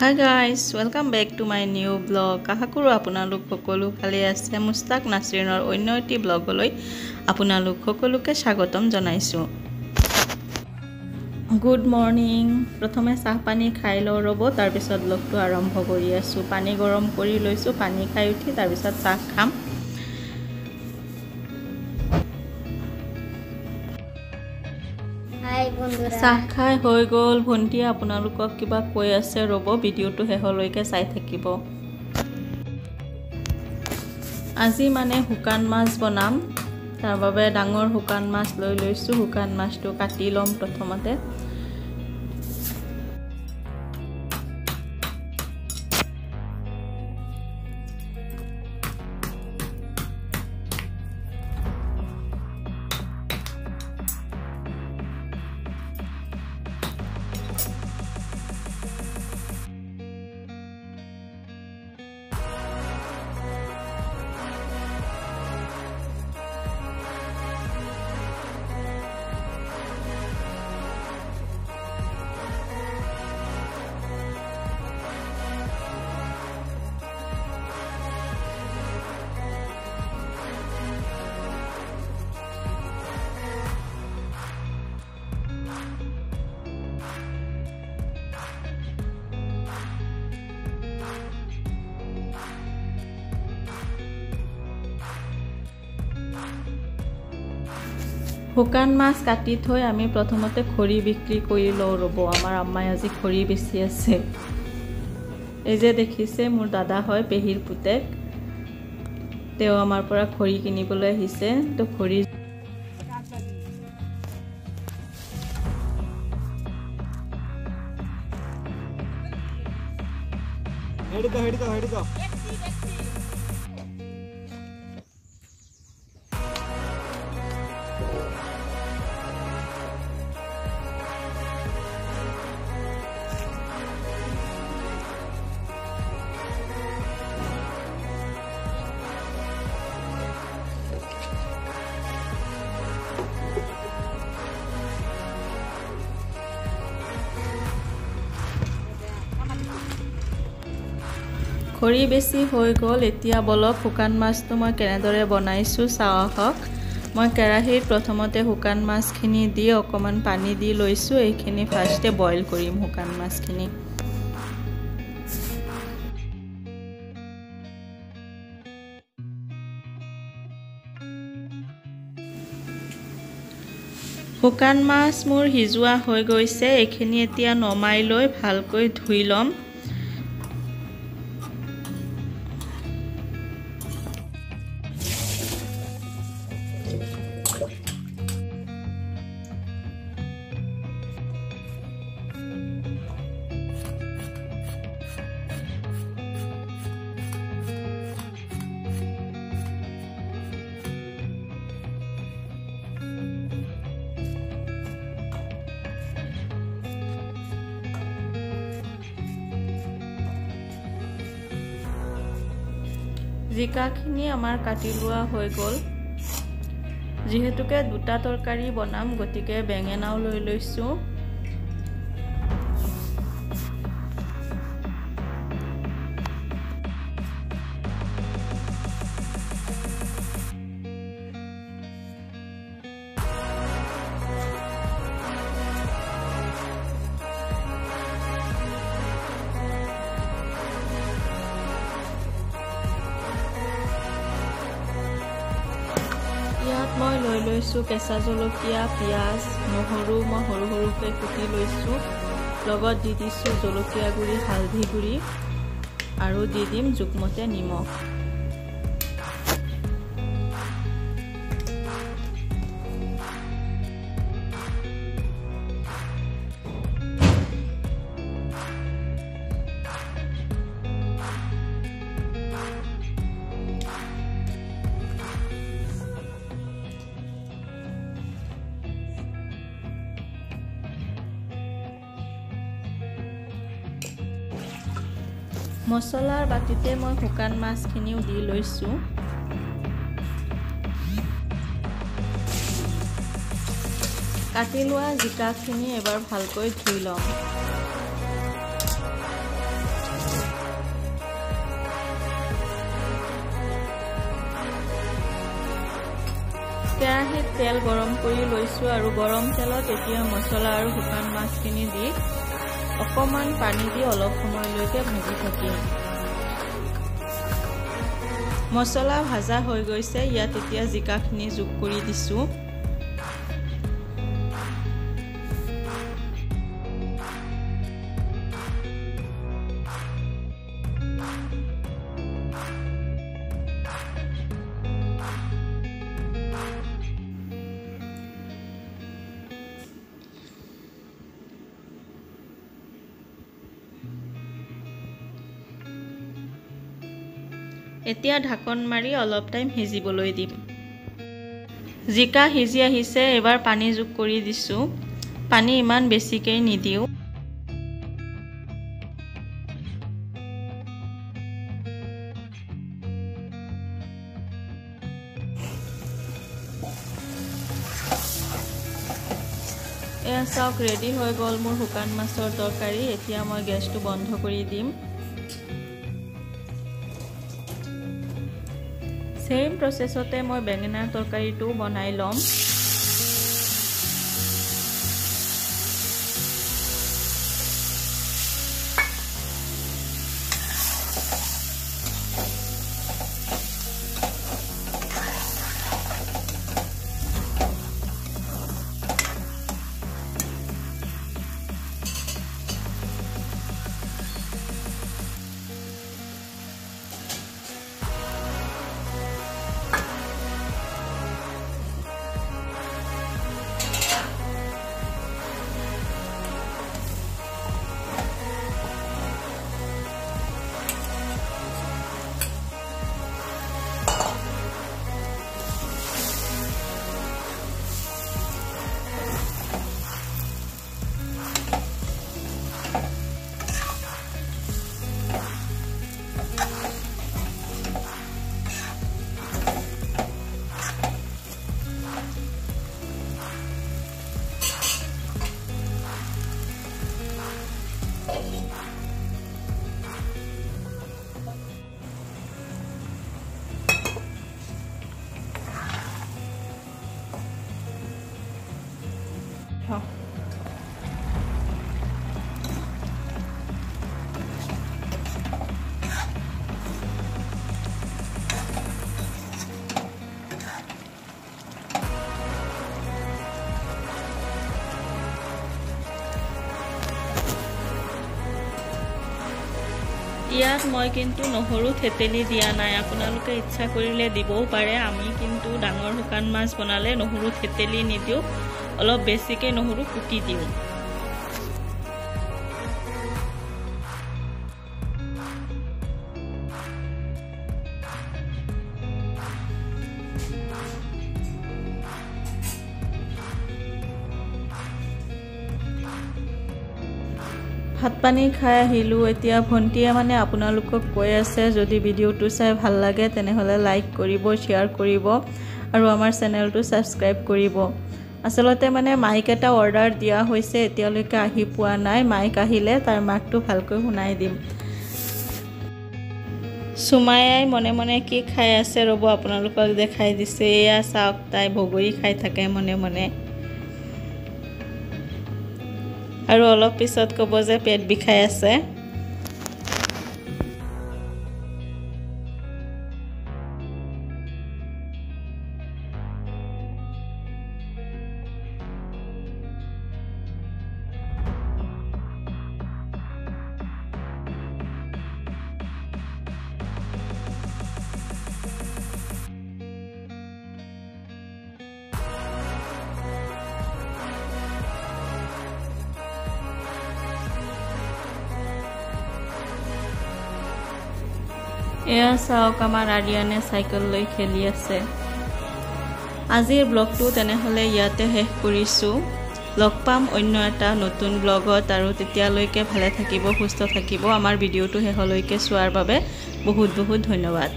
Hi guys, welcome back to my new vlog. Kahakuru আপোনালোক সকলো ভালে আছে মুস্তাক নাছৰিনৰ অন্য এটি ব্লগলৈ আপোনালোক সকলোকে স্বাগতম জনাইছো। Good morning. প্ৰথমে চাহ পানী খাই লও ৰব তাৰ পিছত ব্লগটো আৰম্ভ কৰি আছো। পানী গৰম কৰি লৈছো, পানী খাই উঠি তাৰ পিছত চাহ খাম। চাহ খাই হৈ গ'ল। ভন্টি আপোনালোকক কিবা কৈ আছে ৰব, ভিডিঅ'টো শেষলৈকে চাই থাকিব। আজি মানে শুকান মাছ বনাম, তাৰ বাবে ডাঙৰ শুকান মাছ লৈ লৈছো। শুকান মাছটো কাটি লম প্ৰথমতে। শুকান মাছ কাটি থৈ আমি প্ৰথমতে খৰি বিক্ৰী কৰি লওঁ ৰব। আমাৰ আম্মাই আজি খৰি বেছি আছে। এই যে দেখিছে মোৰ দাদা হয়, পেহীৰ পুতেক, তেওঁ আমাৰ পৰা খৰি কিনিবলৈ আহিছে। তো খৰি হেৰি খৰি বেছি হৈ গ'ল। এতিয়া বলক শুকান মাছটো মই কেনেদৰে বনাইছো চাওঁ আহক। মই কেৰাহীত প্ৰথমতে শুকান মাছখিনি দি অকণমান পানী দি লৈছো। এইখিনি ফাৰ্ষ্টে বইল কৰিম শুকান মাছখিনি। শুকান মাছ মোৰ সিজোৱা হৈ গৈছে। এইখিনি এতিয়া নমাই লৈ ভালকৈ ধুই ল'ম। জিকাখিনি আমাৰ কাটি লোৱা হৈ গ'ল। যিহেতুকে দুটা তৰকাৰী বনাম গতিকে বেঙেনাও লৈ লৈছো। ইয়াত মই লৈ লৈছো কেঁচা জলকীয়া, পিঁয়াজ, নহৰু মই সৰু সৰুকৈ কুটি লৈছো। লগত দি দিছো জলকীয়া গুড়ি, হালধি গুড়ি আৰু দি দিম জোখমতে নিমখ। মছলাৰ বাটিতে মই শুকান মাছখিনিও দি লৈছো। কাটি লোৱা জিকাখিনি এবাৰ ভালকৈ ধুই লম। কেৰাহীত তেল গৰম কৰি লৈছোঁ আৰু গৰম তেলত এতিয়া মছলা আৰু শুকান মাছখিনি দি অকণমান পানী দি অলপ সময়লৈকে ভাজি থাকিম। মছলা ভাজা হৈ গৈছে, ইয়াত এতিয়া জিকাখিনি যোগ কৰি দিছোঁ। এতিয়া ঢাকন মাৰি অলপ টাইম সিজিবলৈ দিম। জিকা সিজি আহিছে, এবাৰ পানী যোগ কৰি দিছোঁ। পানী ইমান বেছিকৈ নিদিওঁ। এয়া চাওক, ৰেডি হৈ গ'ল মোৰ শুকান মাছৰ তৰকাৰী। এতিয়া মই গেছটো বন্ধ কৰি দিম। सेम प्रसेसते मैं बेंगेनार तरकारी बनाई लम। ইয়াত মই কিন্তু নহৰু থেতেলি দিয়া নাই, আপোনালোকে ইচ্ছা কৰিলে দিবও পাৰে। আমি কিন্তু ডাঙৰ শুকান মাছ বনালে নহৰু থেতেলি নিদিওঁ, অলপ বেছিকৈ নহৰু কুটি দিওঁ। ভাত পানী খাই আহিলোঁ। এতিয়া ভণ্টিয়ে মানে আপোনালোকক কৈ আছে যদি ভিডিঅ'টো চাই ভাল লাগে তেনেহ'লে লাইক কৰিব, শ্বেয়াৰ কৰিব আৰু আমাৰ চেনেলটো ছাবস্ক্ৰাইব কৰিব। আচলতে মানে মাইক এটা অৰ্ডাৰ দিয়া হৈছে, এতিয়ালৈকে আহি পোৱা নাই। মাইক আহিলে তাৰ মাকটো ভালকৈ শুনাই দিম। সুমায়াই মনে মনে কি খাই আছে ৰ'ব, আপোনালোকক দেখাই দিছে। এয়া চাওক, তাই বগৰী খাই থাকে মনে মনে। আৰু অলপ পিছত ক'ব যে পেট বিষাই আছে। এয়া চাওক, আমাৰ আৰিয়ানে চাইকেল লৈ খেলি আছে। আজিৰ ব্লগটো তেনেহ'লে ইয়াতে শেষ কৰিছোঁ। লগ পাম অন্য এটা নতুন ব্লগত, আৰু তেতিয়ালৈকে ভালে থাকিব, সুস্থ থাকিব। আমাৰ ভিডিঅ'টো শেষলৈকে চোৱাৰ বাবে বহুত বহুত ধন্যবাদ।